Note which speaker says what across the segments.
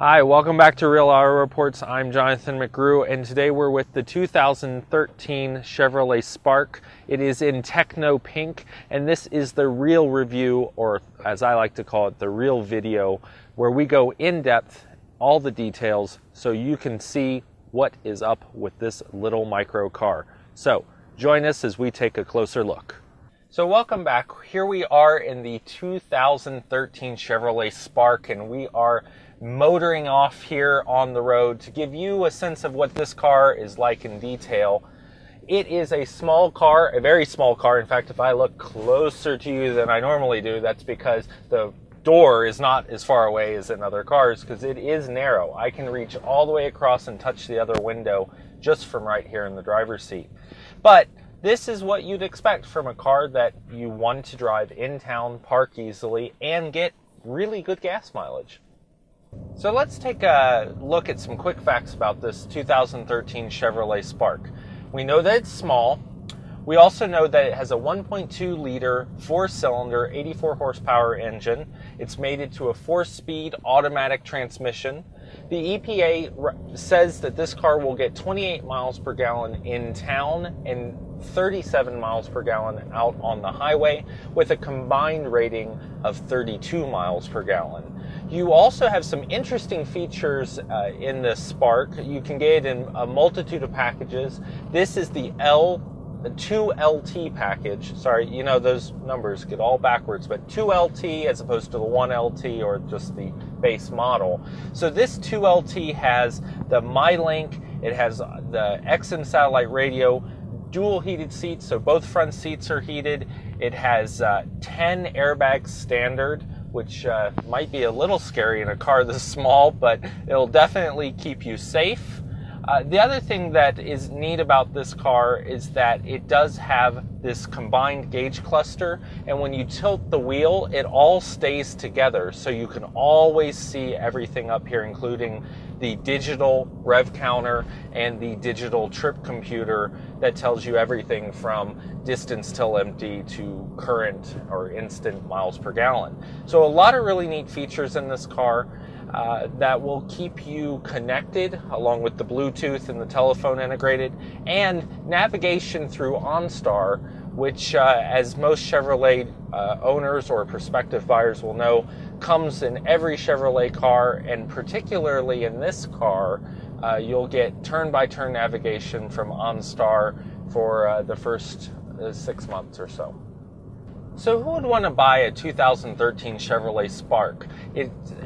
Speaker 1: Hi, welcome back to Real Auto Reports. I'm Jonathan McGrew, and today we're with the 2013 Chevrolet Spark. It is in Techno Pink, and this is the real review, or as I like to call it, the real video, where we go in depth, all the details, so you can see what is up with this little micro car. So join us as we take a closer look. So welcome back. Here we are in the 2013 Chevrolet Spark, and we are motoring off here on the road to give you a sense of what this car is like in detail. It is a small car, a very small car. In fact, if I look closer to you than I normally do, that's because the door is not as far away as in other cars, because it is narrow. I can reach all the way across and touch the other window just from right here in the driver's seat. But this is what you'd expect from a car that you want to drive in town, park easily, and get really good gas mileage. So let's take a look at some quick facts about this 2013 Chevrolet Spark. We know that it's small. We also know that it has a 1.2 liter, 4-cylinder, 84 horsepower engine. It's mated to a 4-speed automatic transmission. The EPA says that this car will get 28 miles per gallon in town and 37 miles per gallon out on the highway, with a combined rating of 32 miles per gallon. You also have some interesting features in this Spark. You can get it in a multitude of packages. This is the 2LT package. Sorry, you know, those numbers get all backwards, but 2LT as opposed to the 1LT or just the base model. So this 2LT has the MyLink, it has the XM satellite radio, dual heated seats, so both front seats are heated. It has 10 airbags standard, which might be a little scary in a car this small, but it'll definitely keep you safe. The other thing that is neat about this car is that it does have this combined gauge cluster, and when you tilt the wheel, it all stays together, so you can always see everything up here, including the digital rev counter and the digital trip computer that tells you everything from distance till empty to current or instant miles per gallon. So a lot of really neat features in this car that will keep you connected, along with the Bluetooth and the telephone integrated, and navigation through OnStar, which as most Chevrolet owners or prospective buyers will know, comes in every Chevrolet car, and particularly in this car, you'll get turn-by-turn navigation from OnStar for the first 6 months or so. So who would want to buy a 2013 Chevrolet Spark?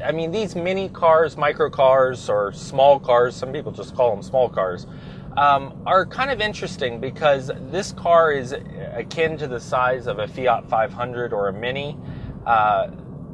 Speaker 1: I mean, these mini cars, micro cars, or small cars, some people just call them small cars, are kind of interesting because this car is akin to the size of a Fiat 500 or a Mini.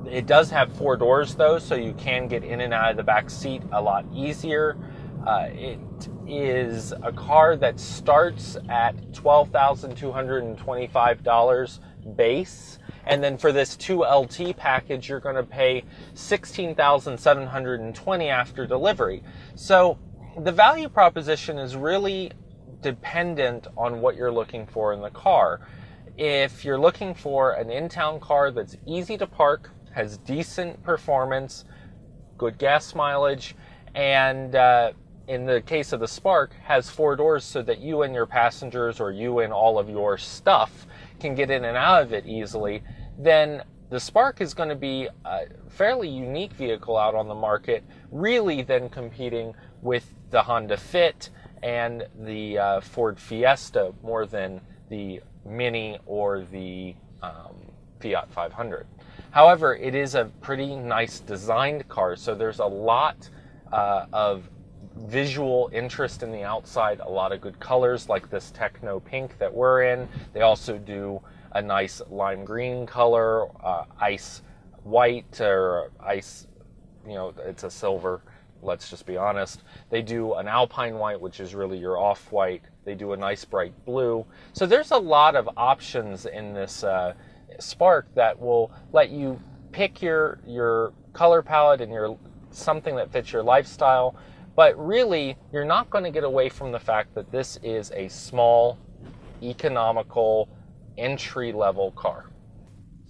Speaker 1: It does have 4 doors though, so you can get in and out of the back seat a lot easier. It is a car that starts at $12,225 base, and then for this 2LT package you're going to pay $16,720 after delivery. So the value proposition is really dependent on what you're looking for in the car. If you're looking for an in-town car that's easy to park, has decent performance, good gas mileage, and in the case of the Spark, has 4 doors so that you and your passengers, or you and all of your stuff, can get in and out of it easily, then the Spark is going to be a fairly unique vehicle out on the market, really then competing with the Honda Fit and the Ford Fiesta more than the Mini or the Fiat 500. However, it is a pretty nice designed car, so there's a lot of visual interest in the outside, a lot of good colors like this Techno Pink that we're in. They also do a nice lime green color, ice white, or ice, you know, it's a silver, let's just be honest. They do an alpine white, which is really your off-white. They do a nice bright blue. So there's a lot of options in this Spark that will let you pick your color palette and something that fits your lifestyle. But really, you're not going to get away from the fact that this is a small, economical, entry-level car.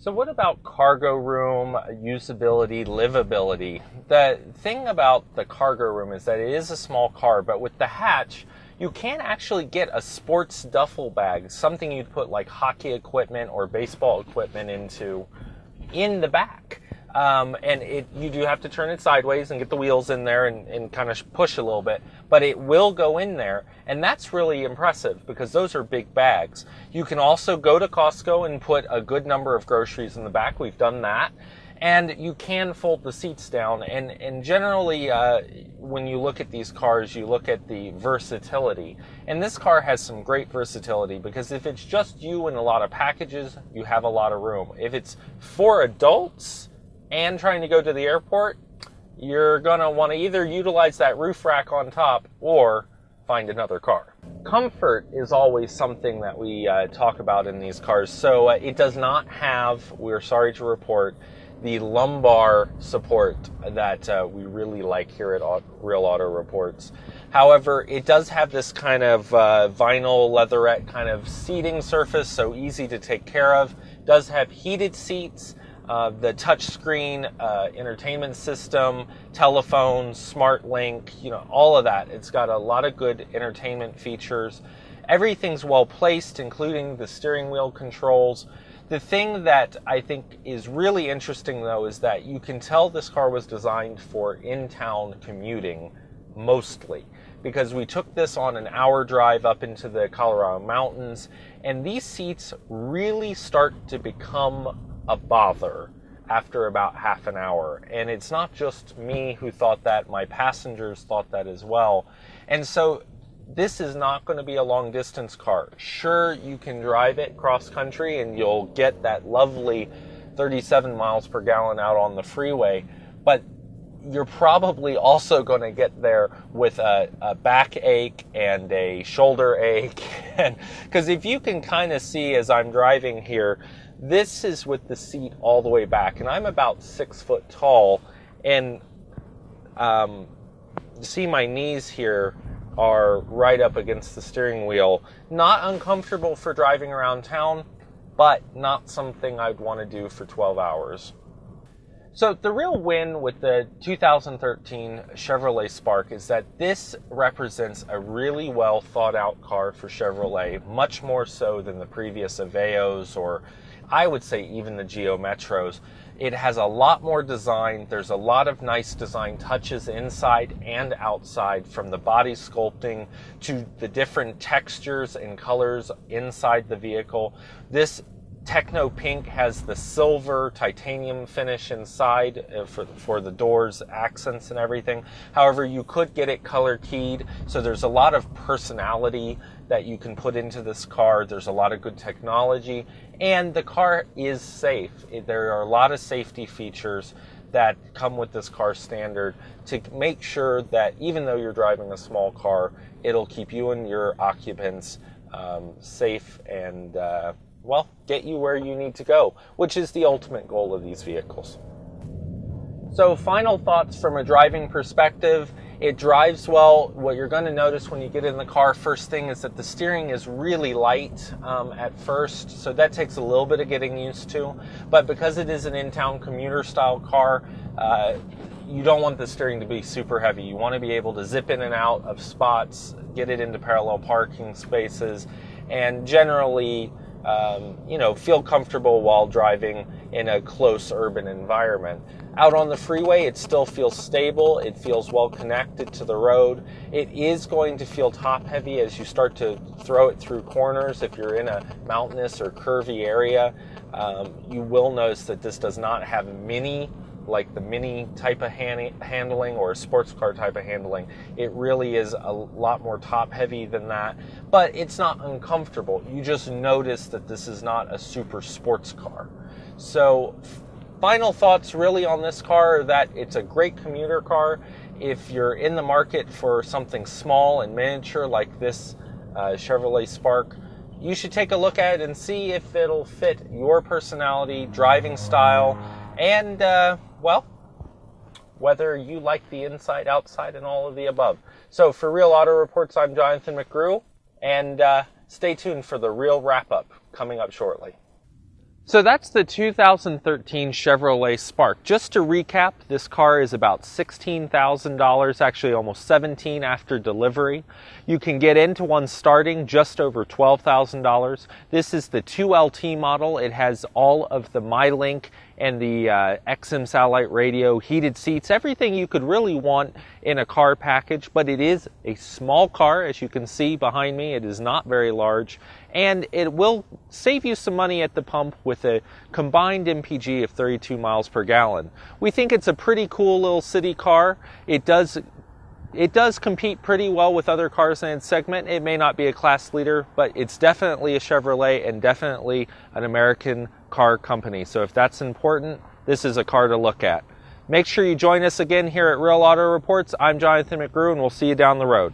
Speaker 1: So what about cargo room, usability, livability? The thing about the cargo room is that it is a small car, but with the hatch, you can actually get a sports duffel bag, something you'd put like hockey equipment or baseball equipment into, in the back. You do have to turn it sideways and get the wheels in there and kind of push a little bit, but it will go in there, and that's really impressive because those are big bags. You can also go to Costco and put a good number of groceries in the back. We've done that. And you can fold the seats down, and generally when you look at these cars, you look at the versatility. And this car has some great versatility because if it's just you and a lot of packages, you have a lot of room. If it's for adults and trying to go to the airport, you're going to want to either utilize that roof rack on top or find another car. Comfort is always something that we talk about in these cars. So it does not have, we're sorry to report, the lumbar support that we really like here at Real Auto Reports. However, it does have this kind of vinyl leatherette kind of seating surface, so easy to take care of. Does have heated seats, the touchscreen entertainment system, telephone, smart link, all of that. It's got a lot of good entertainment features. Everything's well placed, including the steering wheel controls. The thing that I think is really interesting, though, is that you can tell this car was designed for in-town commuting, mostly, because we took this on an hour drive up into the Colorado mountains, and these seats really start to become a bother after about half an hour. And it's not just me who thought that, my passengers thought that as well. And so this is not going to be a long distance car. Sure, you can drive it cross country and you'll get that lovely 37 miles per gallon out on the freeway, but you're probably also going to get there with a backache and a shoulder ache. Because if you can kind of see as I'm driving here, this is with the seat all the way back, and I'm about 6 foot tall, and see my knees here are right up against the steering wheel. Not uncomfortable for driving around town, but not something I'd want to do for 12 hours. So the real win with the 2013 Chevrolet Spark is that this represents a really well thought out car for Chevrolet, much more so than the previous Aveos, or I would say even the Geo Metros. It has a lot more design. There's a lot of nice design touches inside and outside, from the body sculpting to the different textures and colors inside the vehicle. This Techno Pink has the silver titanium finish inside for the doors, accents and everything. However, you could get it color keyed, so there's a lot of personality that you can put into this car. There's a lot of good technology, and the car is safe. There are a lot of safety features that come with this car standard to make sure that even though you're driving a small car, it'll keep you and your occupants safe and get you where you need to go, which is the ultimate goal of these vehicles. So final thoughts from a driving perspective. It drives well. What you're going to notice when you get in the car, first thing, is that the steering is really light at first, so that takes a little bit of getting used to. But because it is an in-town commuter style car, you don't want the steering to be super heavy. You want to be able to zip in and out of spots, get it into parallel parking spaces, and generally feel comfortable while driving in a close urban environment. Out on the freeway, it still feels stable. It feels well connected to the road. It is going to feel top heavy as you start to throw it through corners. If you're in a mountainous or curvy area, you will notice that this does not have like the mini type of handling or a sports car type of handling. It really is a lot more top heavy than that, but it's not uncomfortable. You just notice that this is not a super sports car. So final thoughts really on this car are that it's a great commuter car. If you're in the market for something small and miniature like this Chevrolet Spark, you should take a look at it and see if it'll fit your personality, driving style, and whether you like the inside, outside, and all of the above. So for Real Auto Reports, I'm Jonathan McGrew, and stay tuned for the real wrap-up coming up shortly. So that's the 2013 Chevrolet Spark. Just to recap, this car is about $16,000, actually almost $17,000 after delivery. You can get into one starting just over $12,000. This is the 2LT model. It has all of the MyLink and the XM satellite radio, heated seats, everything you could really want in a car package, but it is a small car, as you can see behind me. It is not very large, and it will save you some money at the pump with a combined MPG of 32 miles per gallon. We think it's a pretty cool little city car. It does compete pretty well with other cars in its segment. It may not be a class leader, but it's definitely a Chevrolet and definitely an American car company. So if that's important, this is a car to look at. Make sure you join us again here at Real Auto Reports. I'm Jonathan McGrew, and we'll see you down the road.